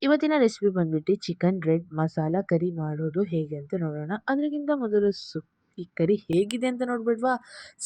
ಇವತ್ತಿನ ರೆಸಿಪಿ ಬಂದ್ಬಿಟ್ಟು chicken red masala ಕರಿ ಮಾಡೋದು ಹೇಗೆ ಅಂತ ನೋಡೋಣ. ಅದಕ್ಕಿಂತ ಮೊದಲು ಈ ಕರಿ ಹೇಗಿದೆ ಅಂತ ನೋಡ್ಬಿಡ್ವಾ.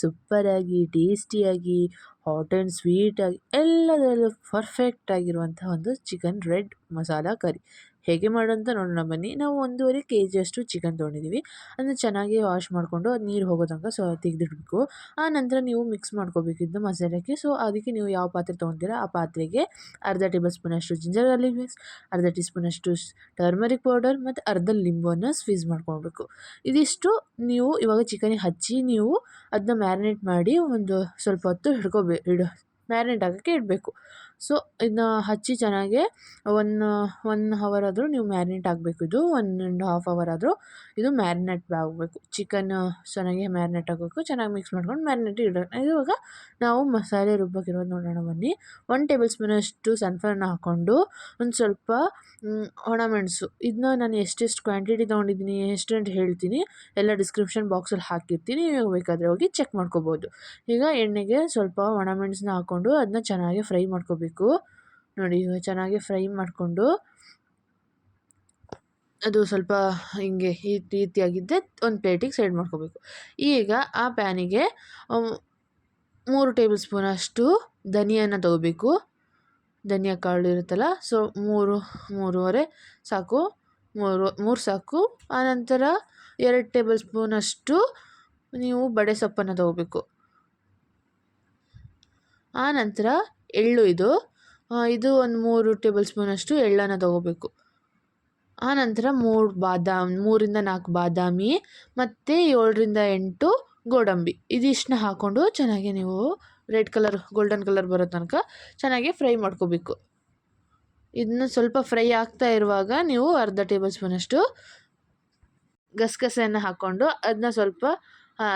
ಸೂಪರಾಗಿ ಟೇಸ್ಟಿಯಾಗಿ ಹಾಟ್ ಆ್ಯಂಡ್ ಸ್ವೀಟಾಗಿ ಎಲ್ಲದರಲ್ಲೂ ಪರ್ಫೆಕ್ಟ್ ಆಗಿರುವಂತಹ ಒಂದು ಚಿಕನ್ ರೆಡ್ ಮಸಾಲಾ ಕರಿ ಹೇಗೆ ಮಾಡೋಂತ ನೋಡೋಣ ಬನ್ನಿ. ನಾವು 1.5 kg ಚಿಕನ್ ತೊಗೊಂಡಿದ್ದೀವಿ. ಅದನ್ನ ಚೆನ್ನಾಗಿ ವಾಶ್ ಮಾಡಿಕೊಂಡು ಅದು ನೀರು ಹೋಗೋ ತನಕ ತೆಗೆದಿಡಬೇಕು. ಆ ನಂತರ ನೀವು ಮಿಕ್ಸ್ ಮಾಡ್ಕೋಬೇಕಿದ್ದು ಮಸಾಲೆಗೆ. ಸೊ ಅದಕ್ಕೆ ನೀವು ಯಾವ ಪಾತ್ರೆ ತೊಗೊತೀರಾ ಆ ಪಾತ್ರೆಗೆ ಅರ್ಧ ಟೇಬಲ್ ಸ್ಪೂನಷ್ಟು ಜಿಂಜರ್ ಗಾರ್ಲಿಕ್ ಪೇಸ್ಟ್, ಅರ್ಧ ಟೀ ಸ್ಪೂನಷ್ಟು ಟರ್ಮರಿಕ್ ಪೌಡರ್ ಮತ್ತು ಅರ್ಧ ಲಿಂಬನ್ನು ಸ್ಕ್ವೀಸ್ ಮಾಡ್ಕೊಳ್ಬೇಕು. ಇದಿಷ್ಟು ನೀವು ಇವಾಗ ಚಿಕನಿಗೆ ಹಚ್ಚಿ ನೀವು ಅದನ್ನ ಮ್ಯಾರಿನೇಟ್ ಮಾಡಿ ಒಂದು ಸ್ವಲ್ಪ ಹೊತ್ತು ಮ್ಯಾರಿನೇಟ್ ಆಗೋಕ್ಕೆ ಇಡಬೇಕು. ಸೊ ಇದನ್ನ ಹಚ್ಚಿ ಚೆನ್ನಾಗಿ ಒನ್ ಹವರ್ ಆದರೂ ನೀವು ಮ್ಯಾರಿನೇಟ್ ಆಗಬೇಕು. ಇದು 1.5 hour ಆದರೂ ಇದು ಮ್ಯಾರಿನೇಟ್ ಆಗಬೇಕು. ಚಿಕನ್ ಚೆನ್ನಾಗಿ ಮ್ಯಾರಿನೇಟ್ ಆಗಬೇಕು. ಚೆನ್ನಾಗಿ ಮಿಕ್ಸ್ ಮಾಡ್ಕೊಂಡು ಮ್ಯಾರಿನೇಟ್ ಇಡೋಣ. ಇವಾಗ ನಾವು ಮಸಾಲೆ ರುಬ್ಬಕ್ಕಿರೋದು ನೋಡೋಣ ಬನ್ನಿ. 1 ಟೇಬಲ್ ಸ್ಪೂನಷ್ಟು ಸನ್ಫ್ಲವರ್ನ ಹಾಕ್ಕೊಂಡು ಒಂದು ಸ್ವಲ್ಪ ಒಣಮೆಣಸು, ಇದನ್ನ ನಾನು ಎಷ್ಟೆಷ್ಟು ಕ್ವಾಂಟಿಟಿ ತೊಗೊಂಡಿದ್ದೀನಿ ಎಷ್ಟು ಅಂತ ಹೇಳ್ತೀನಿ, ಎಲ್ಲ ಡಿಸ್ಕ್ರಿಪ್ಷನ್ ಬಾಕ್ಸಲ್ಲಿ ಹಾಕಿರ್ತೀನಿ, ನೀವು ಬೇಕಾದರೆ ಹೋಗಿ ಚೆಕ್ ಮಾಡ್ಕೋಬೋದು. ಈಗ ಎಣ್ಣೆಗೆ ಸ್ವಲ್ಪ ಒಣಮೆಣಸನ್ನ ಹಾಕ್ಕೊಂಡು ಅದನ್ನ ಚೆನ್ನಾಗಿ ಫ್ರೈ ಮಾಡ್ಕೋಬೇಕು. ನೋಡಿ ಈಗ ಚೆನ್ನಾಗಿ ಫ್ರೈ ಮಾಡಿಕೊಂಡು ಅದು ಸ್ವಲ್ಪ ಹಿಂಗೆ ಈ ರೀತಿಯಾಗಿದ್ದರೆ ಒಂದು ಪ್ಲೇಟಿಗೆ ಸೈಡ್ ಮಾಡ್ಕೋಬೇಕು. ಈಗ ಆ ಪ್ಯಾನಿಗೆ 3 ಟೇಬಲ್ ಸ್ಪೂನಷ್ಟು ಧನಿಯಾನ ತೊಗೋಬೇಕು. ಧನಿಯಾ ಕಾಳು ಇರುತ್ತಲ್ಲ, ಸೊ 3 ಸಾಕು, 3 ಸಾಕು. ಆನಂತರ 2 ಟೇಬಲ್ ಸ್ಪೂನಷ್ಟು ನೀವು ಬಡೆ ಸೊಪ್ಪನ್ನು ತೊಗೋಬೇಕು. ಆನಂತರ ಎಳ್ಳು, ಇದು ಒಂದು 3 ಟೇಬಲ್ ಸ್ಪೂನಷ್ಟು ಎಳ್ಳನ್ನು ತೊಗೋಬೇಕು. ಆನಂತರ 3ರಿಂದ 4 ಬಾದಾಮಿ ಮತ್ತು 7ರಿಂದ 8 ಗೋಡಂಬಿ, ಇದಿಷ್ಟನ್ನ ಹಾಕ್ಕೊಂಡು ಚೆನ್ನಾಗಿ ನೀವು ರೆಡ್ ಕಲರ್ ಗೋಲ್ಡನ್ ಕಲರ್ ಬರೋ ತನಕ ಚೆನ್ನಾಗಿ ಫ್ರೈ ಮಾಡ್ಕೋಬೇಕು. ಇದನ್ನ ಸ್ವಲ್ಪ ಫ್ರೈ ಆಗ್ತಾ ಇರುವಾಗ ನೀವು ಅರ್ಧ ಟೇಬಲ್ ಸ್ಪೂನಷ್ಟು ಗಸಗಸೆಯನ್ನು ಹಾಕ್ಕೊಂಡು ಅದನ್ನ ಸ್ವಲ್ಪ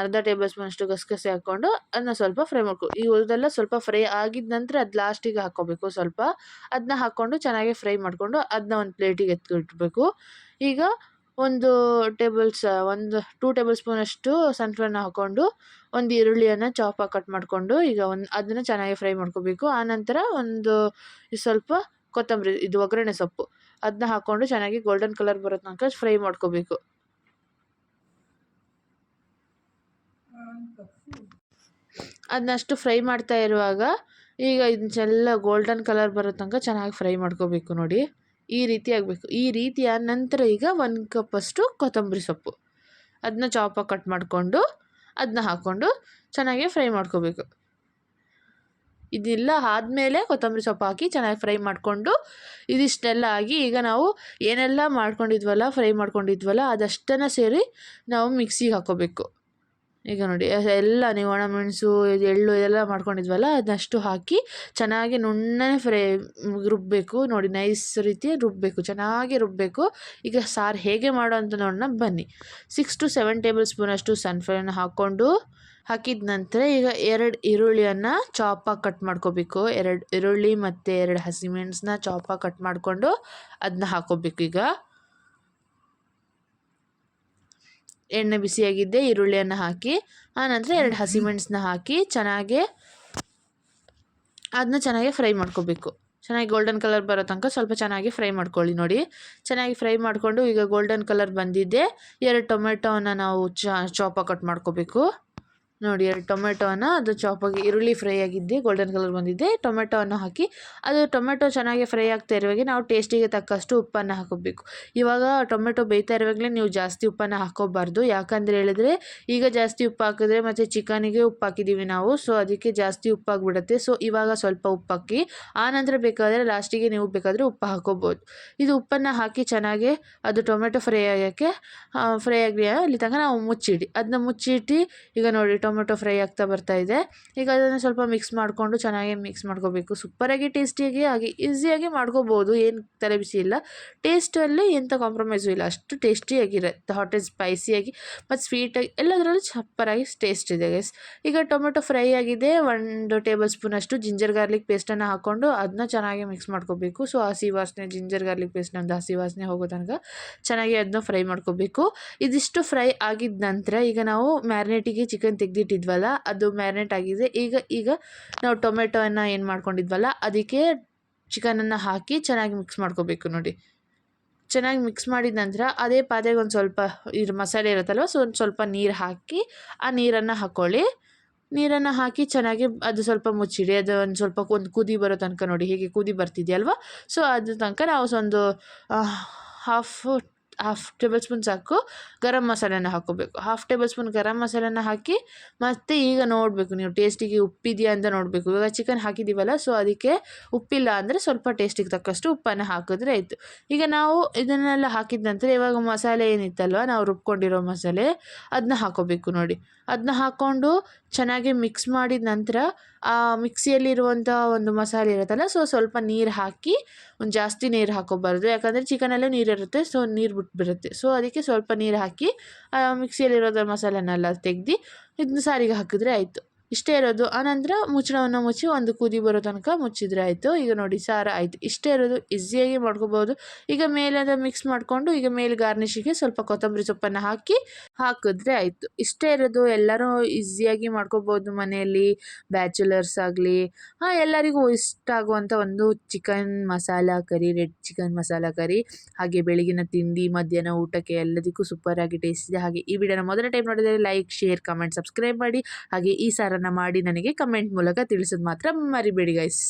ಅರ್ಧ ಟೇಬಲ್ ಸ್ಪೂನಷ್ಟು ಗಸಗಸೆ ಹಾಕ್ಕೊಂಡು ಅದನ್ನ ಸ್ವಲ್ಪ ಫ್ರೈ ಇವೆಲ್ಲ ಸ್ವಲ್ಪ ಫ್ರೈ ಆಗಿದ ನಂತರ ಅದು ಲಾಸ್ಟಿಗೆ ಹಾಕ್ಕೋಬೇಕು. ಸ್ವಲ್ಪ ಅದನ್ನ ಹಾಕ್ಕೊಂಡು ಚೆನ್ನಾಗಿ ಫ್ರೈ ಮಾಡಿಕೊಂಡು ಅದನ್ನ ಒಂದು ಪ್ಲೇಟಿಗೆ ಎತ್ತಿಟ್ಬೇಕು. ಈಗ 2 ಟೇಬಲ್ ಸ್ಪೂನಷ್ಟು ಸನ್ಫ್ಲವರ್ನ ಹಾಕ್ಕೊಂಡು ಒಂದು ಈರುಳ್ಳಿಯನ್ನು ಚಾಪಾಗಿ ಕಟ್ ಮಾಡಿಕೊಂಡು ಈಗ ಅದನ್ನು ಚೆನ್ನಾಗಿ ಫ್ರೈ ಮಾಡ್ಕೋಬೇಕು. ಆನಂತರ ಸ್ವಲ್ಪ ಕೊತ್ತಂಬರಿ, ಇದು ಒಗ್ಗರಣೆ ಸೊಪ್ಪು, ಅದನ್ನ ಹಾಕ್ಕೊಂಡು ಚೆನ್ನಾಗಿ ಗೋಲ್ಡನ್ ಕಲರ್ ಬರೋ ತನಕ ಫ್ರೈ ಮಾಡ್ಕೋಬೇಕು. ಅದನ್ನಷ್ಟು ಫ್ರೈ ಮಾಡ್ತಾ ಇರುವಾಗ ಈಗ ಇದನ್ನೆಲ್ಲ ಗೋಲ್ಡನ್ ಕಲರ್ ಬರೋ ತನಕ ಚೆನ್ನಾಗಿ ಫ್ರೈ ಮಾಡ್ಕೋಬೇಕು. ನೋಡಿ ಈ ರೀತಿ ಆಗಬೇಕು. ಈ ರೀತಿ ಆದ ನಂತರ ಈಗ 1 ಕಪ್ಪಷ್ಟು ಕೊತ್ತಂಬರಿ ಸೊಪ್ಪು, ಅದನ್ನ ಚಾಪಾಗಿ ಕಟ್ ಮಾಡಿಕೊಂಡು ಅದನ್ನ ಹಾಕ್ಕೊಂಡು ಚೆನ್ನಾಗಿ ಫ್ರೈ ಮಾಡ್ಕೋಬೇಕು. ಇದೆಲ್ಲ ಆದಮೇಲೆ ಕೊತ್ತಂಬರಿ ಸೊಪ್ಪು ಹಾಕಿ ಚೆನ್ನಾಗಿ ಫ್ರೈ ಮಾಡಿಕೊಂಡು ಇದಿಷ್ಟೆಲ್ಲ ಆಗಿ ಈಗ ನಾವು ಏನೆಲ್ಲ ಫ್ರೈ ಮಾಡ್ಕೊಂಡಿದ್ವಲ್ಲ ಅದಷ್ಟನ್ನು ಸೇರಿ ನಾವು ಮಿಕ್ಸಿಗೆ ಹಾಕ್ಕೋಬೇಕು. ಈಗ ನೋಡಿ ಎಲ್ಲ ನೀವು ಒಣಮೆಣಸು ಎಳ್ಳು ಎಲ್ಲ ಮಾಡ್ಕೊಂಡಿದ್ವಲ್ಲ ಅದನ್ನಷ್ಟು ಹಾಕಿ ಚೆನ್ನಾಗಿ ನುಣ್ಣನೆ ರುಬ್ಬಬೇಕು. ನೋಡಿ ನೈಸ್ ರೀತಿ ರುಬ್ಬಬೇಕು, ಚೆನ್ನಾಗಿ ರುಬ್ಬಬೇಕು. ಈಗ ಸಾರು ಹೇಗೆ ಮಾಡೋ ಅಂತ ನೋಡೋಣ ಬನ್ನಿ. 6 to 7 ಟೇಬಲ್ ಸ್ಪೂನಷ್ಟು ಸನ್ಫ್ಲವರ್ನ ಹಾಕಿದ ನಂತರ ಈಗ 2 ಈರುಳ್ಳಿಯನ್ನು ಚಾಪಾಗಿ ಕಟ್ ಮಾಡ್ಕೋಬೇಕು. 2 ಈರುಳ್ಳಿ ಮತ್ತು 2 ಹಸಿಮೆಣಸನ್ನ ಚಾಪಾಗಿ ಕಟ್ ಮಾಡಿಕೊಂಡು ಅದನ್ನ ಹಾಕ್ಕೋಬೇಕು. ಈಗ ಎಣ್ಣೆ ಬಿಸಿಯಾಗಿದ್ದೆ ಈರುಳ್ಳಿಯನ್ನು ಹಾಕಿ ಆನಂತರ 2 ಹಸಿಮೆಣಸನ್ನ ಹಾಕಿ ಚೆನ್ನಾಗಿ ಅದನ್ನ ಚೆನ್ನಾಗಿ ಫ್ರೈ ಮಾಡ್ಕೋಬೇಕು. ಚೆನ್ನಾಗಿ ಗೋಲ್ಡನ್ ಕಲರ್ ಬರೋ ತನಕ ಸ್ವಲ್ಪ ಚೆನ್ನಾಗಿ ಫ್ರೈ ಮಾಡ್ಕೊಳ್ಳಿ. ನೋಡಿ ಚೆನ್ನಾಗಿ ಫ್ರೈ ಮಾಡಿಕೊಂಡು ಈಗ ಗೋಲ್ಡನ್ ಕಲರ್ ಬಂದಿದ್ದೆ 2 ಟೊಮೆಟೊವನ್ನು ನಾವು ಚಾಪಾಗಿ ಕಟ್ ಮಾಡ್ಕೋಬೇಕು. ನೋಡಿ 2 ಟೊಮೆಟೊವನ್ನು ಅದು ಚಾಪಾಗಿ ಈರುಳ್ಳಿ ಫ್ರೈ ಆಗಿದ್ದೆ ಗೋಲ್ಡನ್ ಕಲರ್ ಬಂದಿದ್ದೆ ಟೊಮೆಟೊವನ್ನು ಹಾಕಿ ಅದು ಟೊಮೆಟೊ ಚೆನ್ನಾಗಿ ಫ್ರೈ ಆಗ್ತಾ ಇರುವಾಗೆ ನಾವು ಟೇಸ್ಟಿಗೆ ತಕ್ಕಷ್ಟು ಉಪ್ಪನ್ನು ಹಾಕೋಬೇಕು. ಇವಾಗ ಟೊಮೆಟೊ ಬೇಯ್ತಾ ಇರುವಾಗಲೇ ನೀವು ಜಾಸ್ತಿ ಉಪ್ಪನ್ನು ಹಾಕೋಬಾರ್ದು. ಯಾಕಂದರೆ ಹೇಳಿದ್ರೆ ಈಗ ಜಾಸ್ತಿ ಉಪ್ಪು ಹಾಕಿದ್ರೆ ಮತ್ತು ಚಿಕನಿಗೆ ಉಪ್ಪು ಹಾಕಿದ್ದೀವಿ ನಾವು, ಸೊ ಅದಕ್ಕೆ ಜಾಸ್ತಿ ಉಪ್ಪಾಗಿಬಿಡುತ್ತೆ. ಸೊ ಇವಾಗ ಸ್ವಲ್ಪ ಉಪ್ಪು ಹಾಕಿ ಆನಂತರ ಬೇಕಾದರೆ ಲಾಸ್ಟಿಗೆ ನೀವು ಬೇಕಾದರೆ ಉಪ್ಪು ಹಾಕೋಬೋದು. ಇದು ಉಪ್ಪನ್ನು ಹಾಕಿ ಚೆನ್ನಾಗಿ ಅದು ಟೊಮೆಟೊ ಫ್ರೈ ಆಗಿ ಅಲ್ಲಿ ತನಕ ನಾವು ಅದನ್ನ ಮುಚ್ಚಿಟ್ಟು ಈಗ ನೋಡಿ ಟೊಮೆಟೊ ಫ್ರೈ ಆಗ್ತಾ ಬರ್ತಾ ಇದೆ. ಈಗ ಅದನ್ನು ಸ್ವಲ್ಪ ಚೆನ್ನಾಗಿ ಮಿಕ್ಸ್ ಮಾಡ್ಕೋಬೇಕು. ಸೂಪರಾಗಿ ಟೇಸ್ಟಿಯಾಗಿ ಹಾಗೆ ಈಸಿಯಾಗಿ ಮಾಡ್ಕೋಬೋದು, ಏನು ತಲೆ ಬಿಸಿ ಇಲ್ಲ. ಟೇಸ್ಟಲ್ಲಿ ಎಂಥ ಕಾಂಪ್ರಮೈಸು ಇಲ್ಲ, ಅಷ್ಟು ಟೇಸ್ಟಿಯಾಗಿರುತ್ತೆ. ಹಾಟ್ ಆ್ಯಂಡ್ ಸ್ಪೈಸಿಯಾಗಿ ಮತ್ತು ಸ್ವೀಟಾಗಿ ಎಲ್ಲದರಲ್ಲೂ ಸೂಪರಾಗಿ ಟೇಸ್ಟ್ ಇದೆ ಗೈಸ್. ಈಗ ಟೊಮೆಟೊ ಫ್ರೈ ಆಗಿದೆ. 1 ಟೇಬಲ್ ಸ್ಪೂನಷ್ಟು ಜಿಂಜರ್ ಗಾರ್ಲಿಕ್ ಪೇಸ್ಟನ್ನು ಹಾಕ್ಕೊಂಡು ಅದನ್ನ ಚೆನ್ನಾಗಿ ಮಿಕ್ಸ್ ಮಾಡ್ಕೋಬೇಕು. ಸೊ ಹಸಿ ವಾಸನೆ ಜಿಂಜರ್ ಗಾರ್ಲಿಕ್ ಪೇಸ್ಟ್ನಂದು ಹಸಿ ವಾಸನೆ ಹೋಗೋ ತನಕ ಚೆನ್ನಾಗಿ ಅದನ್ನ ಫ್ರೈ ಮಾಡ್ಕೋಬೇಕು. ಇದಿಷ್ಟು ಫ್ರೈ ಆಗಿದ ನಂತರ ಈಗ ನಾವು ಮ್ಯಾರಿನೇಟಿಗೆ ಚಿಕನ್ ತೆಗೆದಿಟ್ಟಿದ್ವಲ್ಲ ಅದು ಮ್ಯಾರಿನೇಟ್ ಆಗಿದೆ. ಈಗ ನಾವು ಟೊಮೆಟೊವನ್ನು ಏನು ಮಾಡ್ಕೊಂಡಿದ್ವಲ್ಲ ಅದಕ್ಕೆ ಚಿಕನನ್ನು ಹಾಕಿ ಚೆನ್ನಾಗಿ ಮಿಕ್ಸ್ ಮಾಡ್ಕೋಬೇಕು ನೋಡಿ. ಚೆನ್ನಾಗಿ ಮಿಕ್ಸ್ ಮಾಡಿದ ನಂತರ ಅದೇ ಪಾತ್ರೆಗೆ ಒಂದು ಸ್ವಲ್ಪ ಮಸಾಲೆ ಇರುತ್ತಲ್ವ, ಸೊ ಒಂದು ಸ್ವಲ್ಪ ನೀರು ಹಾಕಿ ಆ ನೀರನ್ನು ಹಾಕ್ಕೊಳ್ಳಿ. ನೀರನ್ನು ಹಾಕಿ ಚೆನ್ನಾಗಿ ಅದು ಸ್ವಲ್ಪ ಮುಚ್ಚಿಡಿ. ಅದು ಒಂದು ಸ್ವಲ್ಪ ಒಂದು ಕುದಿ ಬರೋ ತನಕ ನೋಡಿ, ಹೀಗೆ ಕುದಿ ಬರ್ತಿದೆಯಲ್ವ, ಸೊ ಅದ್ರ ತನಕ ನಾವು ಒಂದು ಹಾಫ್ ಹಾಫ್ ಟೇಬಲ್ ಸ್ಪೂನ್ ಸಾಕು ಗರಂ ಮಸಾಲೆನ ಹಾಕ್ಕೋಬೇಕು. ಹಾಫ್ ಟೇಬಲ್ ಸ್ಪೂನ್ ಗರಂ ಮಸಾಲೆನ ಹಾಕಿ ಮತ್ತು ಈಗ ನೋಡಬೇಕು ನೀವು ಟೇಸ್ಟಿಗೆ ಉಪ್ಪಿದೆಯಾ ಅಂತ ನೋಡಬೇಕು. ಇವಾಗ ಚಿಕನ್ ಹಾಕಿದ್ದೀವಲ್ಲ, ಸೊ ಅದಕ್ಕೆ ಉಪ್ಪಿಲ್ಲ ಅಂದರೆ ಸ್ವಲ್ಪ ಟೇಸ್ಟಿಗೆ ತಕ್ಕಷ್ಟು ಉಪ್ಪನ್ನು ಹಾಕಿದ್ರೆ ಆಯಿತು. ಈಗ ನಾವು ಇದನ್ನೆಲ್ಲ ಹಾಕಿದ ನಂತರ ಇವಾಗ ಮಸಾಲೆ ಏನಿತ್ತಲ್ವ, ನಾವು ರುಬ್ಕೊಂಡಿರೋ ಮಸಾಲೆ ಅದನ್ನ ಹಾಕ್ಕೋಬೇಕು ನೋಡಿ. ಅದನ್ನ ಹಾಕ್ಕೊಂಡು ಚೆನ್ನಾಗಿ ಮಿಕ್ಸ್ ಮಾಡಿದ ನಂತರ ಆ ಮಿಕ್ಸಿಯಲ್ಲಿರುವಂಥ ಒಂದು ಮಸಾಲೆ ಇರುತ್ತಲ್ಲ, ಸೊ ಸ್ವಲ್ಪ ನೀರು ಹಾಕಿ, ಒಂದು ಜಾಸ್ತಿ ನೀರು ಹಾಕೋಬಾರ್ದು, ಯಾಕಂದರೆ ಚಿಕನಲ್ಲೇ ನೀರಿರುತ್ತೆ, ಸೊ ನೀರು ಬಿಟ್ಬಿಡುತ್ತೆ. ಸೊ ಅದಕ್ಕೆ ಸ್ವಲ್ಪ ನೀರು ಹಾಕಿ ಮಿಕ್ಸಿಯಲ್ಲಿರೋದು ಮಸಾಲೆನೆಲ್ಲ ತೆಗ್ದು ಇದನ್ನ ಸಾರಿಗೆ ಹಾಕಿದ್ರೆ ಆಯಿತು. ಇಷ್ಟೇ ಇರೋದು. ಆನಂತರ ಮುಚ್ಚಳವನ್ನು ಮುಚ್ಚಿ ಒಂದು ಕುದಿ ಬರೋ ತನಕ ಮುಚ್ಚಿದ್ರೆ ಆಯಿತು. ಈಗ ನೋಡಿ ಸಾರು ಆಯಿತು. ಇಷ್ಟೇ ಇರೋದು, ಈಸಿಯಾಗಿ ಮಾಡ್ಕೋಬೋದು. ಈಗ ಮೇಲೆ ಮಿಕ್ಸ್ ಮಾಡಿಕೊಂಡು ಈಗ ಮೇಲೆ ಗಾರ್ನಿಷಿಗೆ ಸ್ವಲ್ಪ ಕೊತ್ತಂಬರಿ ಸೊಪ್ಪನ್ನು ಹಾಕಿದ್ರೆ ಆಯಿತು. ಇಷ್ಟೇ ಇರೋದು. ಎಲ್ಲರೂ ಈಸಿಯಾಗಿ ಮಾಡ್ಕೋಬೋದು ಮನೆಯಲ್ಲಿ, ಬ್ಯಾಚುಲರ್ಸ್ ಆಗಲಿ ಎಲ್ಲರಿಗೂ ಇಷ್ಟ ಆಗುವಂಥ ಒಂದು ಚಿಕನ್ ಮಸಾಲ ಕರಿ, ರೆಡ್ ಚಿಕನ್ ಮಸಾಲ ಕರಿ. ಹಾಗೆ ಬೆಳಗಿನ ತಿಂಡಿ, ಮಧ್ಯಾಹ್ನ ಊಟಕ್ಕೆ ಎಲ್ಲದಕ್ಕೂ ಸೂಪರಾಗಿ ಟೇಸ್ಟ್ ಇದೆ. ಹಾಗೆ ಈ ವಿಡಿಯೋನ ಮೊದಲ ಟೈಮ್ ನೋಡಿದರೆ ಲೈಕ್, ಶೇರ್, ಕಮೆಂಟ್, ಸಬ್ಸ್ಕ್ರೈಬ್ ಮಾಡಿ. ಹಾಗೆ ಈ ಸಾರನ್ನು ಮಾಡಿ ನನಗೆ ಕಮೆಂಟ್ ಮೂಲಕ ತಿಳಿಸೋದು ಮಾತ್ರ ಮರಿಬೇಡಿ ಗೈಸ್.